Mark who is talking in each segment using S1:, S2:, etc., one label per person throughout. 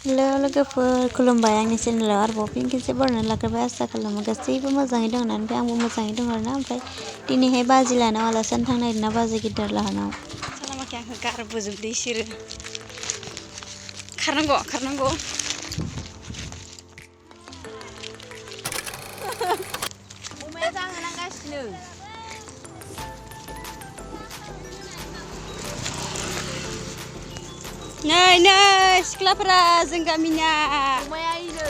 S1: hello लोगोफोर खुलुमबाय आंनि चेनेलाव आरोबाव फिन खेबसे बरायनानै लाग्रोबाय आसा खालामो गासैबो मोजाङै दं होननानै ओमफ्राय आंबो मोजाङै दं आरोना ओमफ्राय दिनैहाय बाजै लाहानाव आलासि जानो थांनो नागिरदोंना बाजै गिदिर लाहानाव सालामाखै आंखौ गारबोजोबदो इसोरो खारनांगौ
S2: अमाया जाहोनांगासिनो
S1: नै सिख्लाफोरा जों गामिनिया
S2: अमाया इनो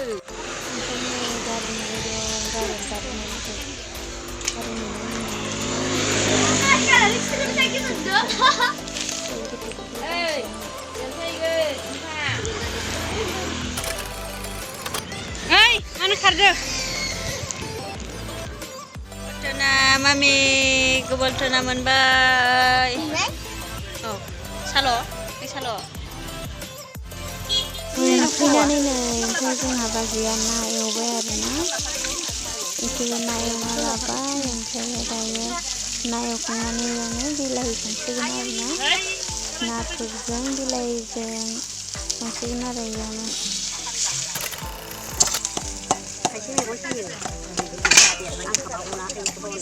S1: मानो खारदों बल्टना मामि बल्टना मोनबाय औ साल' फैनानै नै ओमफ्राय जोंहा बाजैया ना एवबाय आरोना ओंख्रिया ना एवना लाबाय ओमफ्राय दायो ना एवखांनानै एवनो बिलाहि संसिगोन आरोना नाथुरजों बिलाहिजों संसिगोन आरो एवनो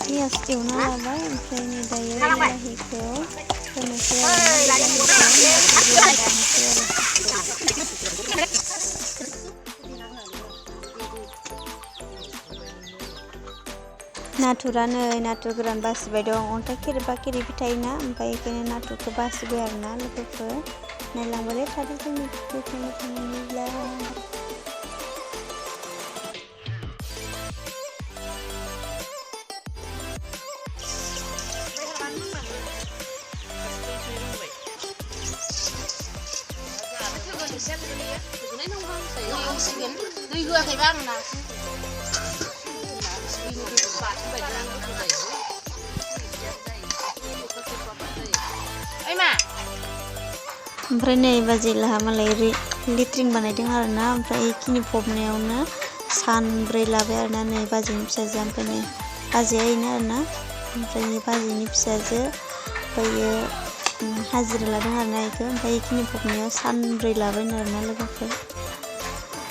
S1: पियास एवना लाबाय ओमफ्राय नै दायो बिलाहिखौ होनोसै नाथुरा नै नाथुर गोरान बासिबाय दं अन्थाइ खेरेबा खेरेबि थायोना ओमफ्राय बेखायनो नाथुरखौ बासिबाय आरोना लोगोफोर नायलांबायलै थादो जोंनि फैनो थांनायनिब्ला
S2: दै होआखैबा आं ना
S1: ओमफ्राय नै बाजै लाहा मालाय लेट्रिन बानायदों आरोना ओमफ्राय बेखिनि फबनायावनो सानब्रै लाबाय आरोना नै बाजैनि फिसाजो ओमफ्राय नै बाजैया बेनो आरोना ओमफ्राय बाजैनि फिसाजो ओमफ्रायो हाजिरा लादों आरोना बेखौ ओमफ्राय बेखिनि फबनायाव सानब्रै लाबाय आरोना लोगोफोर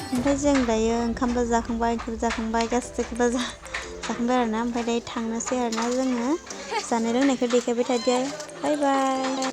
S1: ओमफ्राय जों दायो ओंखामबो जाखांबाय ओंख्रिबो जाखांबाय गासैखौबो जाखांबाय आरोना ओमफ्राय दायो थांनोसै आरोना जोङो जानाय लोंनायखौ देखायबाय थादो बाय बाय